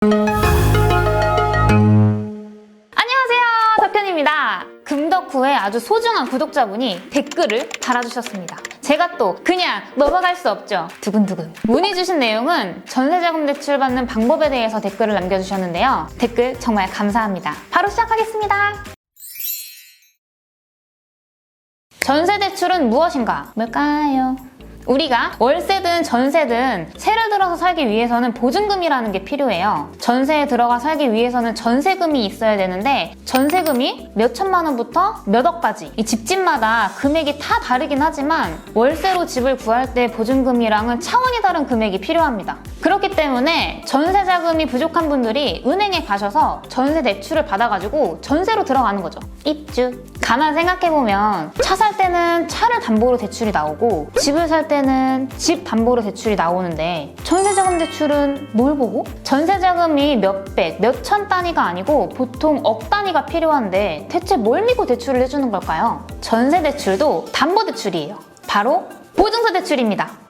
안녕하세요, 덕현입니다. 금덕후의 아주 소중한 구독자분이 댓글을 달아주셨습니다. 제가 또 그냥 넘어갈 수 없죠. 두근두근. 문의 주신 내용은 전세자금 대출 받는 방법에 대해서 댓글을 남겨주셨는데요. 댓글 정말 감사합니다. 바로 시작하겠습니다. 전세대출은 무엇인가? 뭘까요? 우리가 월세든 전세든 세를 들어서 살기 위해서는 보증금이라는 게 필요해요. 전세에 들어가 살기 위해서는 전세금이 있어야 되는데 전세금이 몇 천만 원부터 몇 억까지 이 집집마다 금액이 다 다르긴 하지만 월세로 집을 구할 때 보증금이랑은 차원이 다른 금액이 필요합니다. 그렇기 때문에 전세 자금이 부족한 분들이 은행에 가셔서 전세 대출을 받아가지고 전세로 들어가는 거죠. 입주. 가만 생각해보면 차 살 때는 차를 담보로 대출이 나오고 집을 살 때는 집 담보로 대출이 나오는데 전세자금 대출은 뭘 보고? 전세자금이 몇백, 몇천 단위가 아니고 보통 억 단위가 필요한데 대체 뭘 믿고 대출을 해주는 걸까요? 전세 대출도 담보 대출이에요. 바로 보증서 대출입니다.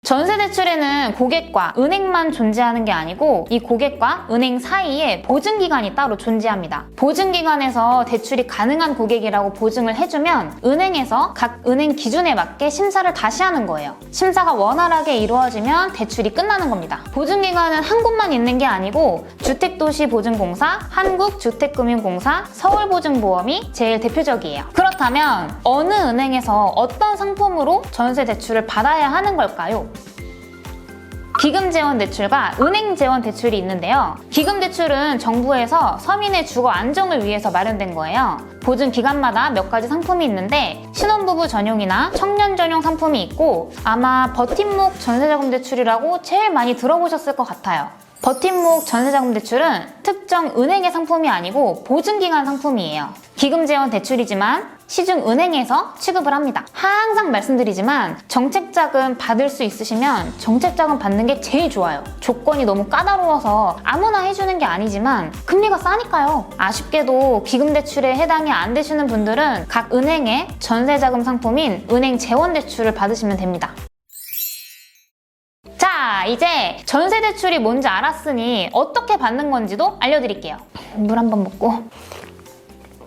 전세 대출에는 고객과 은행만 존재하는 게 아니고 이 고객과 은행 사이에 보증기관이 따로 존재합니다. 보증기관에서 대출이 가능한 고객이라고 보증을 해주면 은행에서 각 은행 기준에 맞게 심사를 다시 하는 거예요. 심사가 원활하게 이루어지면 대출이 끝나는 겁니다. 보증기관은 한 곳만 있는 게 아니고 주택도시보증공사, 한국주택금융공사, 서울보증보험이 제일 대표적이에요. 그렇다면 어느 은행에서 어떤 상품으로 전세 대출을 받아야 하는 걸까요? 기금재원 대출과 은행재원 대출이 있는데요. 기금대출은 정부에서 서민의 주거 안정을 위해서 마련된 거예요. 보증 기간마다 몇 가지 상품이 있는데 신혼부부 전용이나 청년 전용 상품이 있고 아마 버팀목 전세자금 대출이라고 제일 많이 들어보셨을 것 같아요. 버팀목 전세자금 대출은 특정 은행의 상품이 아니고 보증기관 상품이에요. 기금재원 대출이지만 시중은행에서 취급을 합니다. 항상 말씀드리지만 정책자금 받을 수 있으시면 정책자금 받는 게 제일 좋아요. 조건이 너무 까다로워서 아무나 해주는 게 아니지만 금리가 싸니까요. 아쉽게도 기금대출에 해당이 안 되시는 분들은 각 은행의 전세자금 상품인 은행재원대출을 받으시면 됩니다. 자, 이제 전세대출이 뭔지 알았으니 어떻게 받는 건지도 알려드릴게요. 물 한번 먹고.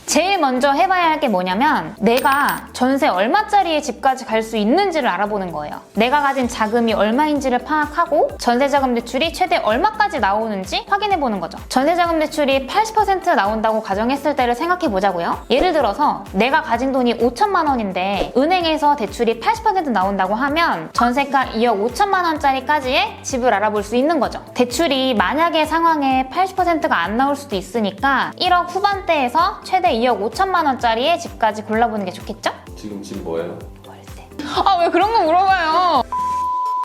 제일 먼저 해봐야 할 게 뭐냐면 내가 전세 얼마짜리의 집까지 갈 수 있는지를 알아보는 거예요. 내가 가진 자금이 얼마인지를 파악하고 전세자금 대출이 최대 얼마까지 나오는지 확인해보는 거죠. 전세자금 대출이 80% 나온다고 가정했을 때를 생각해보자고요. 예를 들어서 내가 가진 돈이 5천만 원인데 은행에서 대출이 80% 나온다고 하면 전세가 2억 5천만 원짜리까지의 집을 알아볼 수 있는 거죠. 대출이 만약의 상황에 80%가 안 나올 수도 있으니까 1억 후반대에서 최대 2억 5천만 원짜리의 집까지 골라보는 게 좋겠죠? 지금 집 뭐예요? 월세. 왜 그런 거 물어봐요?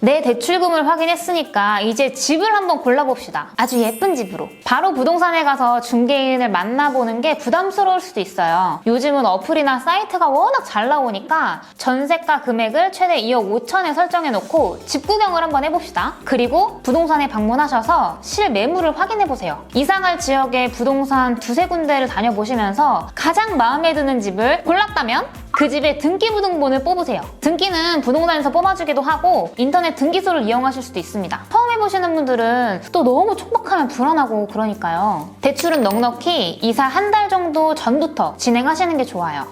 내 대출금을 확인했으니까 이제 집을 한번 골라봅시다. 아주 예쁜 집으로. 바로 부동산에 가서 중개인을 만나보는 게 부담스러울 수도 있어요. 요즘은 어플이나 사이트가 워낙 잘 나오니까 전세가 금액을 최대 2억 5천에 설정해놓고 집 구경을 한번 해봅시다. 그리고 부동산에 방문하셔서 실매물을 확인해보세요. 이상할 지역의 부동산 두세 군데를 다녀보시면서 가장 마음에 드는 집을 골랐다면 그 집의 등기부등본을 뽑으세요. 등기는 부동산에서 뽑아주기도 하고 인터넷 등기소를 이용하실 수도 있습니다. 처음 해보시는 분들은 또 너무 촉박하면 불안하고 그러니까요. 대출은 넉넉히 이사 한 달 정도 전부터 진행하시는 게 좋아요.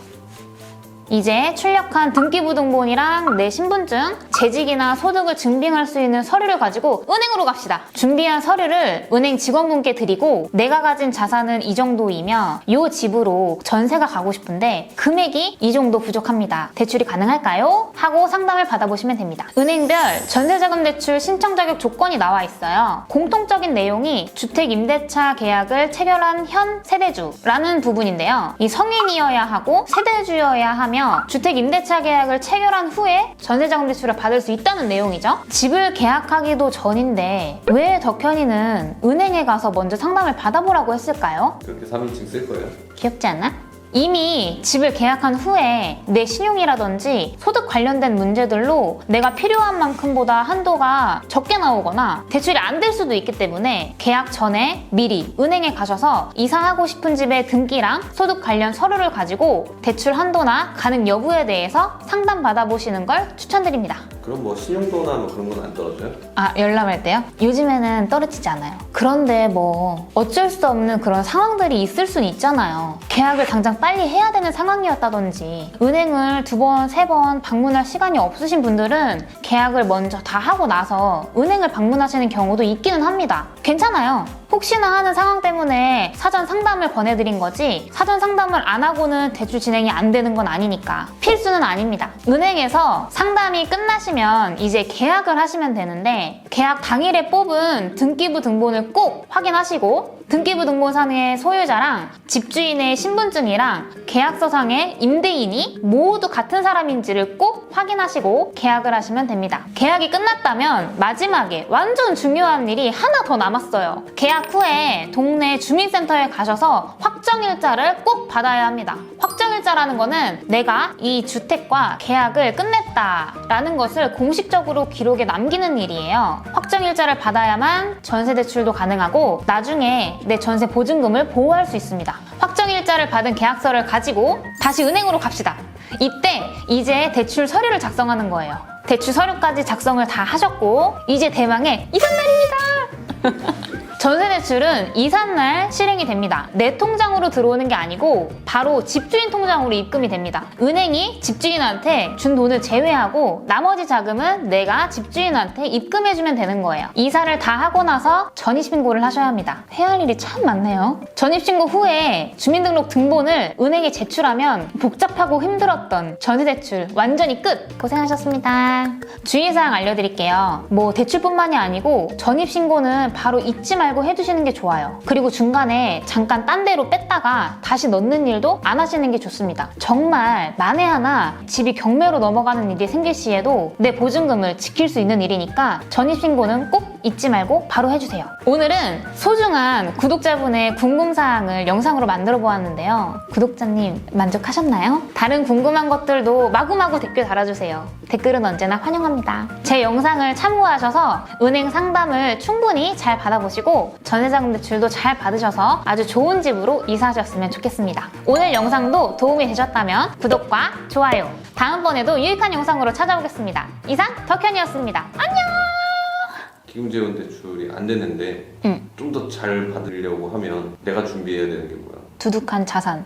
이제 출력한 등기부등본이랑 내 신분증, 재직이나 소득을 증빙할 수 있는 서류를 가지고 은행으로 갑시다. 준비한 서류를 은행 직원분께 드리고 내가 가진 자산은 이 정도이며 이 집으로 전세가 가고 싶은데 금액이 이 정도 부족합니다. 대출이 가능할까요? 하고 상담을 받아보시면 됩니다. 은행별 전세자금 대출 신청 자격 조건이 나와 있어요. 공통적인 내용이 주택임대차 계약을 체결한 현 세대주라는 부분인데요. 이 성인이어야 하고 세대주여야 하며 주택임대차 계약을 체결한 후에 전세자금 대출을 받을 수 있다는 내용이죠. 집을 계약하기도 전인데 왜 덕현이는 은행에 가서 먼저 상담을 받아보라고 했을까요? 그렇게 3인칭 쓸 거예요? 귀엽지 않아? 이미 집을 계약한 후에 내 신용이라든지 소득 관련된 문제들로 내가 필요한 만큼보다 한도가 적게 나오거나 대출이 안 될 수도 있기 때문에 계약 전에 미리 은행에 가셔서 이사하고 싶은 집의 등기랑 소득 관련 서류를 가지고 대출 한도나 가능 여부에 대해서 상담 받아보시는 걸 추천드립니다. 그럼 뭐 신용도나 뭐 그런 건 안 떨어져요? 열람할 때요? 요즘에는 떨어지지 않아요. 그런데 뭐 어쩔 수 없는 그런 상황들이 있을 수는 있잖아요. 계약을 당장 빨리 해야 되는 상황이었다든지 은행을 2번, 3번 방문할 시간이 없으신 분들은 계약을 먼저 다 하고 나서 은행을 방문하시는 경우도 있기는 합니다. 괜찮아요. 혹시나 하는 상황 때문에 사전 상담을 권해드린 거지 사전 상담을 안 하고는 대출 진행이 안 되는 건 아니니까 필수는 아닙니다. 은행에서 상담이 끝나시면 이제 계약을 하시면 되는데 계약 당일에 뽑은 등기부 등본을 꼭 확인하시고 등기부 등본상의 소유자랑 집주인의 신분증이랑 계약서상의 임대인이 모두 같은 사람인지를 꼭 확인하시고 계약을 하시면 됩니다. 계약이 끝났다면 마지막에 완전 중요한 일이 하나 더 남았어요. 계약 후에 동네 주민센터에 가셔서 확정일자를 꼭 받아야 합니다. 확정일자라는 거는 내가 이 주택과 계약을 끝냈다라는 것을 공식적으로 기록에 남기는 일이에요. 확정일자를 받아야만 전세대출도 가능하고 나중에 내 전세 보증금을 보호할 수 있습니다. 확정일자를 받은 계약서를 가지고 다시 은행으로 갑시다. 이때 이제 대출 서류를 작성하는 거예요. 대출 서류까지 작성을 다 하셨고 이제 대망의 이삿날입니다. 전세대출은 이삿날 실행이 됩니다. 내 통장으로 들어오는 게 아니고 바로 집주인 통장으로 입금이 됩니다. 은행이 집주인한테 준 돈을 제외하고 나머지 자금은 내가 집주인한테 입금해주면 되는 거예요. 이사를 다 하고 나서 전입신고를 하셔야 합니다. 해야 할 일이 참 많네요. 전입신고 후에 주민등록 등본을 은행에 제출하면 복잡하고 힘들었던 전세대출 완전히 끝! 고생하셨습니다. 주의사항 알려드릴게요. 뭐 대출뿐만이 아니고 전입신고는 바로 잊지 말고 해두시는 게 좋아요. 그리고 중간에 잠깐 딴 데로 뺐다가 다시 넣는 일도 안 하시는 게 좋습니다. 정말 만에 하나 집이 경매로 넘어가는 일이 생길 시에도 내 보증금을 지킬 수 있는 일이니까 전입신고는 꼭 잊지 말고 바로 해주세요. 오늘은 소중한 구독자분의 궁금사항을 영상으로 만들어 보았는데요. 구독자님 만족하셨나요? 다른 궁금한 것들도 마구마구 댓글 달아주세요. 댓글은 언제나 환영합니다. 제 영상을 참고하셔서 은행 상담을 충분히 잘 받아보시고 전세자금 대출도 잘 받으셔서 아주 좋은 집으로 이사하셨으면 좋겠습니다. 오늘 영상도 도움이 되셨다면 구독과 좋아요, 다음번에도 유익한 영상으로 찾아오겠습니다. 이상 덕현이었습니다. 안녕! 기금재원 대출이 안 됐는데 좀 더 잘 받으려고 하면 내가 준비해야 되는 게 뭐야? 두둑한 자산.